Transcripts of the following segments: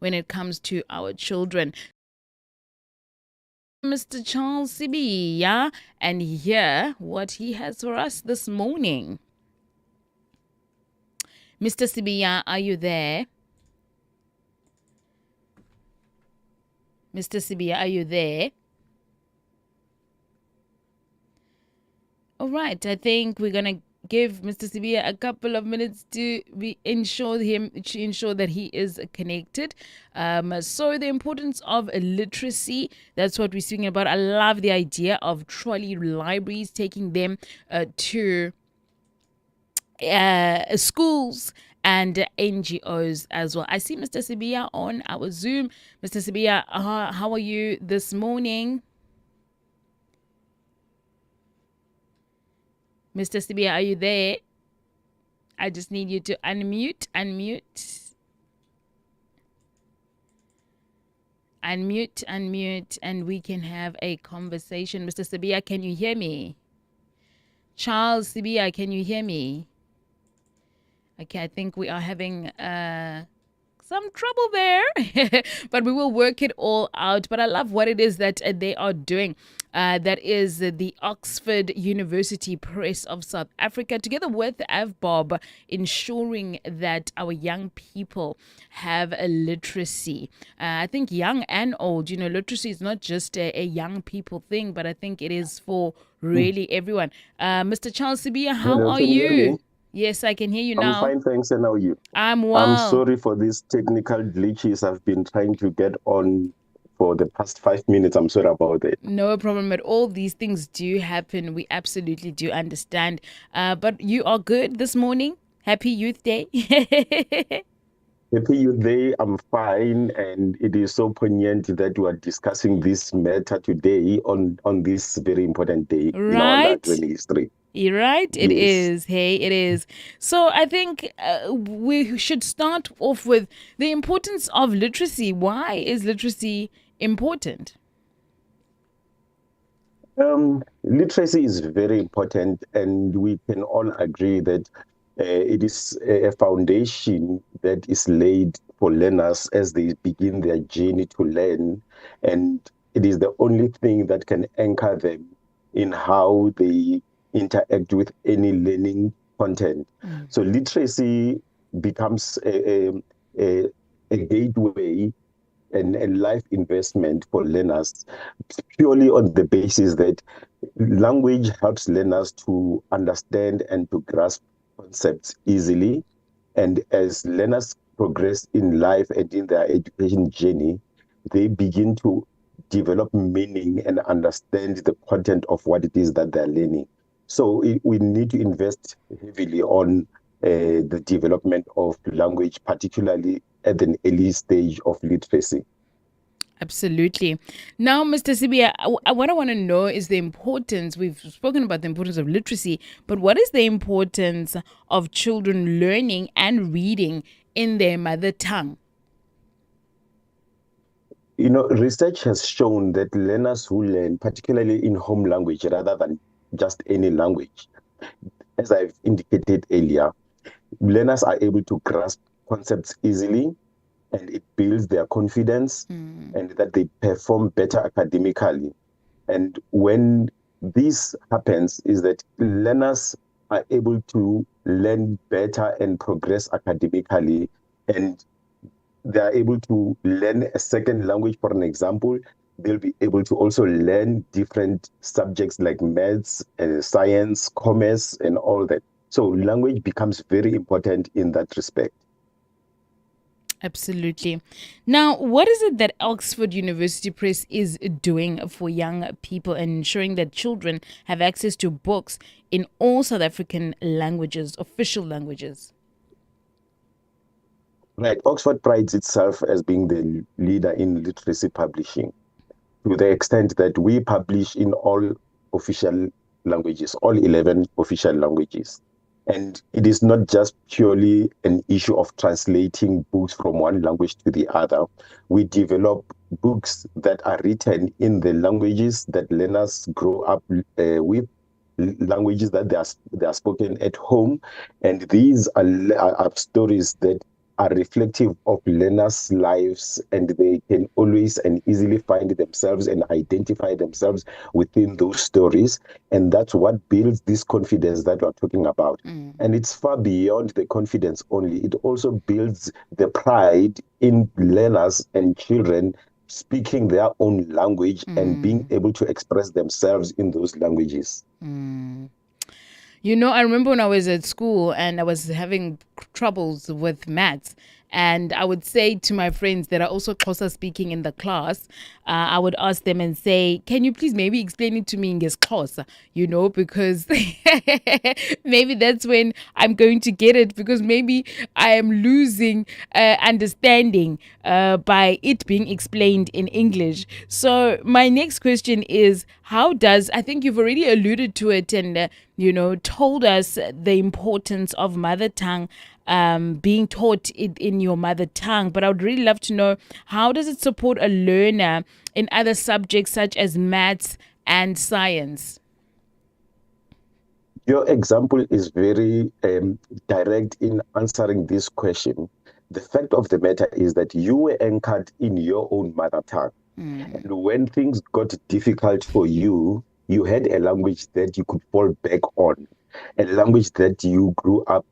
when it comes to our children. Mr. Charles Sibiya, and hear what he has for us this morning. Mr. Sibiya, are you there? Mr. Sibiya, are you there? All right, I think we're going to give Mr. Sibiya a couple of minutes to ensure that he is connected. So the importance of literacy, that's what we're speaking about. I love the idea of trolley libraries, taking them to schools and NGOs as well. I see Mr. Sibiya on our Zoom. Mr. Sibiya, how are you this morning? Mr. Sibiya, are you there? I just need you to unmute, and we can have a conversation. Mr. Sibiya, can you hear me? Charles Sibiya, can you hear me? Okay, I think we are having some trouble there, but we will work it all out. But I love what it is that they are doing. That is the Oxford University Press of South Africa, together with AVBOB, ensuring that our young people have a literacy. I think young and old, literacy is not just a young people thing, but I think it is for really everyone. Mr. Charles Sibiya, how Hello, are can you hear you? me? Yes, I can hear you now. I'm fine, thanks. And how are you? I'm well. I'm sorry for these technical glitches I've been trying to get on for the past 5 minutes. I'm sorry about it. No problem at all. These things do happen. We absolutely do understand. But you are good this morning. Happy Youth Day. Happy Youth Day. I'm fine, and it is so poignant that we are discussing this matter today on this very important day in our Latvian history. You're right. It Yes. is. Hey, it is. So I think we should start off with the importance of literacy. Why is literacy important? Literacy is very important, and we can all agree that it is a foundation that is laid for learners as they begin their journey to learn, and it is the only thing that can anchor them in how they interact with any learning content. So literacy becomes a gateway and life investment for learners, purely on the basis that language helps learners to understand and to grasp concepts easily. And as learners progress in life and in their education journey, they begin to develop meaning and understand the content of what it is that they're learning. So we need to invest heavily on the development of language, particularly at an early stage of literacy. Absolutely. Now, Mr. Sibiya, what I want to know is the importance. We've spoken about the importance of literacy, but what is the importance of children learning and reading in their mother tongue? Research has shown that learners who learn, particularly in home language rather than just any language, as I've indicated earlier, learners are able to grasp concepts easily, and it builds their confidence and that they perform better academically. And when this happens, is that learners are able to learn better and progress academically, and they are able to learn a second language. For an example, they'll be able to also learn different subjects like maths, science, commerce, and all that. So language becomes very important in that respect. Absolutely. Now, what is it that Oxford University Press is doing for young people and ensuring that children have access to books in all South African languages, official languages? Right. Oxford prides itself as being the leader in literacy publishing, to the extent that we publish in all official languages, all 11 official languages. And it is not just purely an issue of translating books from one language to the other. We develop books that are written in the languages that learners grow up with, languages that they are spoken at home. And these are stories that are reflective of learners' lives, and they can always and easily find themselves and identify themselves within those stories. And that's what builds this confidence that we're talking about. And it's far beyond the confidence only. It also builds the pride in learners and children speaking their own language and being able to express themselves in those languages. You know, I remember when I was at school and I was having troubles with maths. And I would say to my friends that are also Xhosa speaking in the class, I would ask them and say, "Can you please maybe explain it to me in Xhosa?" You know, because maybe that's when I'm going to get it, because maybe I am losing understanding by it being explained in English. So my next question is, how does, I think you've already alluded to it and told us the importance of mother tongue being taught in your mother tongue, but I would really love to know, how does it support a learner in other subjects such as maths and science? Your example is very direct in answering this question. The fact of the matter is that you were anchored in your own mother tongue. And when things got difficult for you, you had a language that you could fall back on, a language that you grew up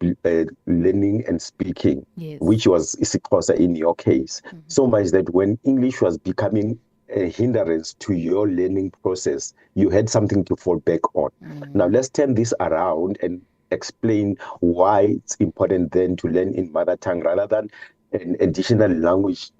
learning and speaking, Yes. which was isiXhosa in your case. So much that when English was becoming a hindrance to your learning process, you had something to fall back on. Now, let's turn this around and explain why it's important then to learn in mother tongue rather than an additional language,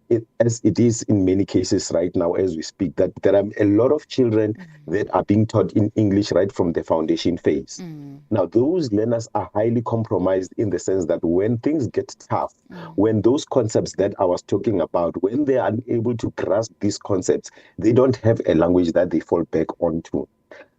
as it is in many cases right now as we speak, that there are a lot of children that are being taught in English right from the foundation phase. Now, those learners are highly compromised in the sense that when things get tough, when those concepts that I was talking about, when they are unable to grasp these concepts, they don't have a language that they fall back onto.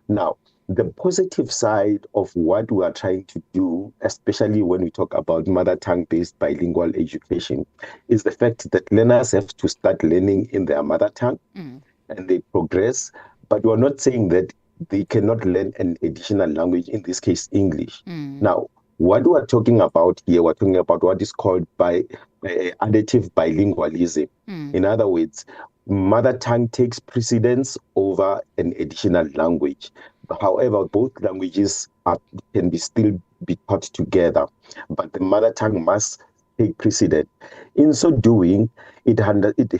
Now, the positive side of what we are trying to do, especially when we talk about mother tongue based bilingual education, is the fact that learners have to start learning in their mother tongue and they progress. But we're not saying that they cannot learn an additional language, in this case, English. Now, what we're talking about here, we're talking about what is called additive bilingualism. In other words, mother tongue takes precedence over an additional language. However, both languages can be still be taught together, but the mother tongue must take precedence. In so doing, it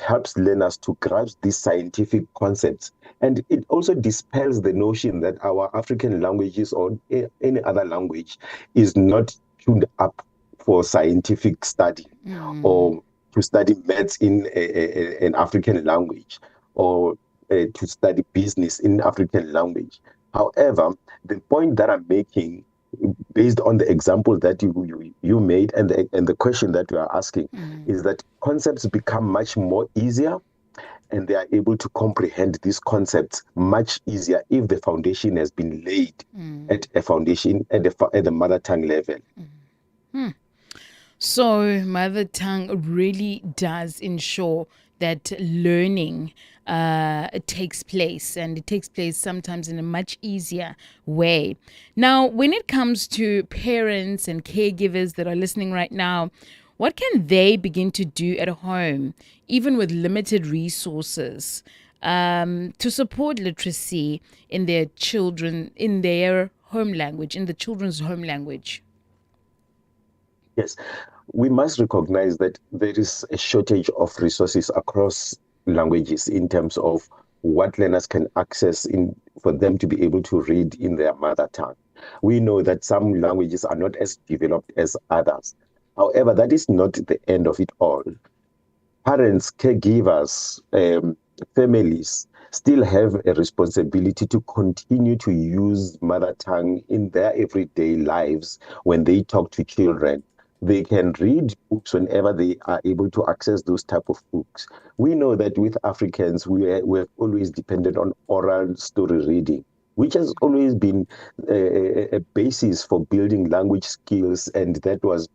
helps learners to grasp these scientific concepts, and it also dispels the notion that our African languages or any other language is not tuned up for scientific study or to study maths in an African language or to study business in African language. However, the point that I'm making, based on the example that you made and the question that you are asking, is that concepts become much more easier and they are able to comprehend these concepts much easier if the foundation has been laid at a foundation at the mother tongue level. So, mother tongue really does ensure that learning takes place, and it takes place sometimes in a much easier way. Now, when it comes to parents and caregivers that are listening right now, what can they begin to do at home, even with limited resources, to support literacy in their children, in their home language, in the children's home language? Yes, we must recognize that there is a shortage of resources across languages in terms of what learners can access in for them to be able to read in their mother tongue. We know that some languages are not as developed as others. However, that is not the end of it all. Parents, caregivers, families still have a responsibility to continue to use mother tongue in their everyday lives when they talk to children. They can read books whenever they are able to access those type of books. We know that with Africans, we have always depended on oral story reading, which has always been a basis for building language skills, and that was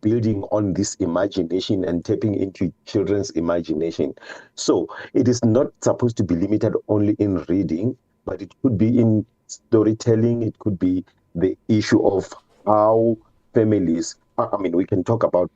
building on this imagination and tapping into children's imagination. So it is not supposed to be limited only in reading, but it could be in storytelling. It could be the issue of how families, I mean, we can talk about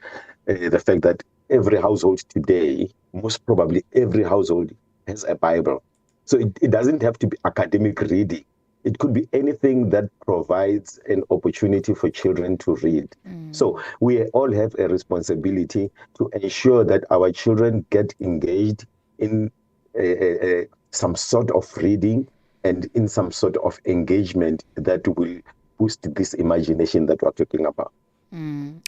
the fact that every household today, most probably every household, has a Bible. So it doesn't have to be academic reading. It could be anything that provides an opportunity for children to read. So we all have a responsibility to ensure that our children get engaged in some sort of reading and in some sort of engagement that will boost this imagination that we're talking about.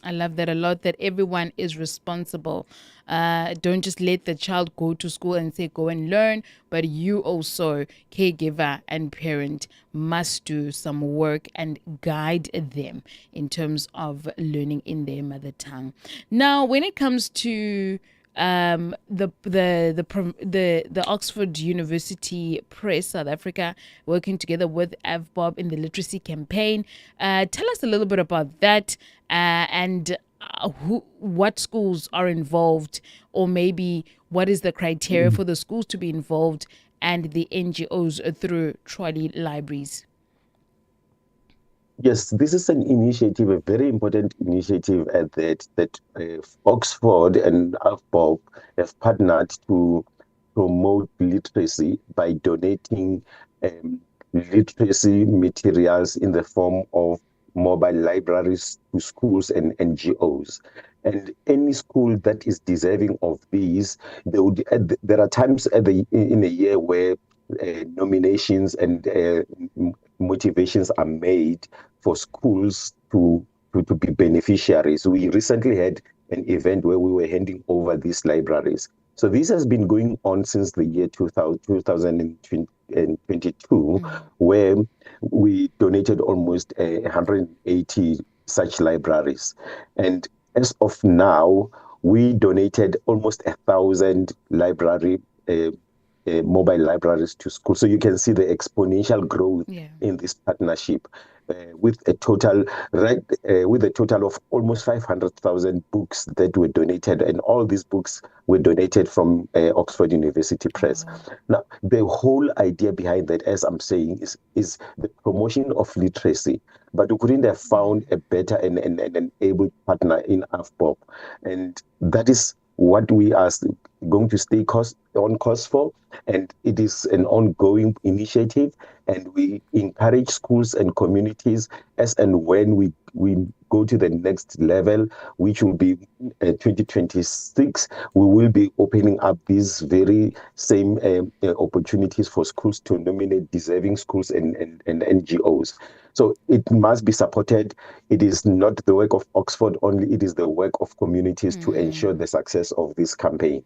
I love that a lot, that everyone is responsible. Don't just let the child go to school and say, go and learn, but you also, caregiver and parent, must do some work and guide them in terms of learning in their mother tongue. Now, when it comes to the Oxford University Press South Africa working together with AVBOB in the literacy campaign. Tell us a little bit about that and what schools are involved, or maybe what is the criteria for the schools to be involved and the NGOs through trolley libraries. Yes, this is an initiative, a very important initiative at that Oxford and AVBOB have partnered to promote literacy by donating literacy materials in the form of mobile libraries to schools and NGOs. And any school that is deserving of these, there are times in a year where nominations and motivations are made for schools to be beneficiaries. We recently had an event where we were handing over these libraries. So this has been going on since the year 2022, where we donated almost 180 such libraries. And as of now, we donated almost 1,000 library mobile libraries to school. So you can see the exponential growth in this partnership, with a total of almost 500,000 books that were donated, and all these books were donated from Oxford University Press. Now, the whole idea behind that, as I'm saying, is the promotion of literacy. But we couldn't have found a better and an able partner in AVBOB, and that is what we are going to stay on course for. And it is an ongoing initiative, and we encourage schools and communities as and when we go to the next level, which will be 2026, we will be opening up these very same opportunities for schools to nominate deserving schools and NGOs. So it must be supported. It is not the work of Oxford only, it is the work of communities to ensure the success of this campaign.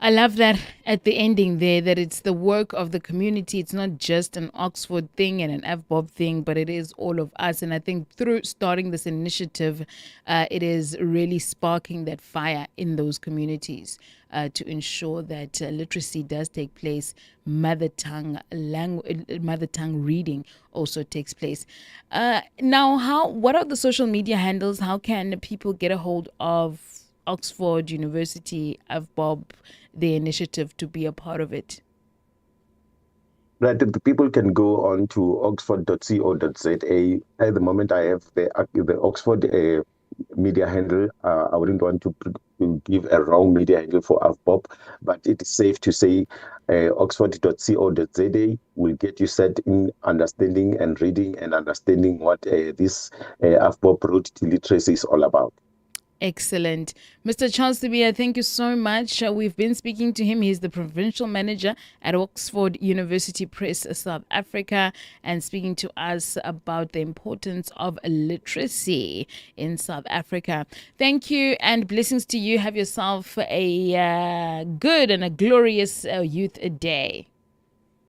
I love that at the ending there, that it's the work of the community. It's not just an Oxford thing and an AVBOB thing, but it is all of us. And I think through starting this initiative, it is really sparking that fire in those communities to ensure that literacy does take place. Mother tongue reading also takes place. Now, what are the social media handles? How can people get a hold of Oxford University, AVBOB, the initiative, to be a part of it? Right, the people can go on to oxford.co.za. At the moment, I have the Oxford media handle. I wouldn't want to give a wrong media handle for AVBOB, but it is safe to say oxford.co.za will get you set in understanding and reading and understanding what this AVBOB Road to Literacy is all about. Excellent. Mr. Charles Sibia, thank you so much. We've been speaking to him. He's the provincial manager at Oxford University Press South Africa, and speaking to us about the importance of literacy in South Africa. Thank you, and blessings to you. Have yourself a good and a glorious Youth Day.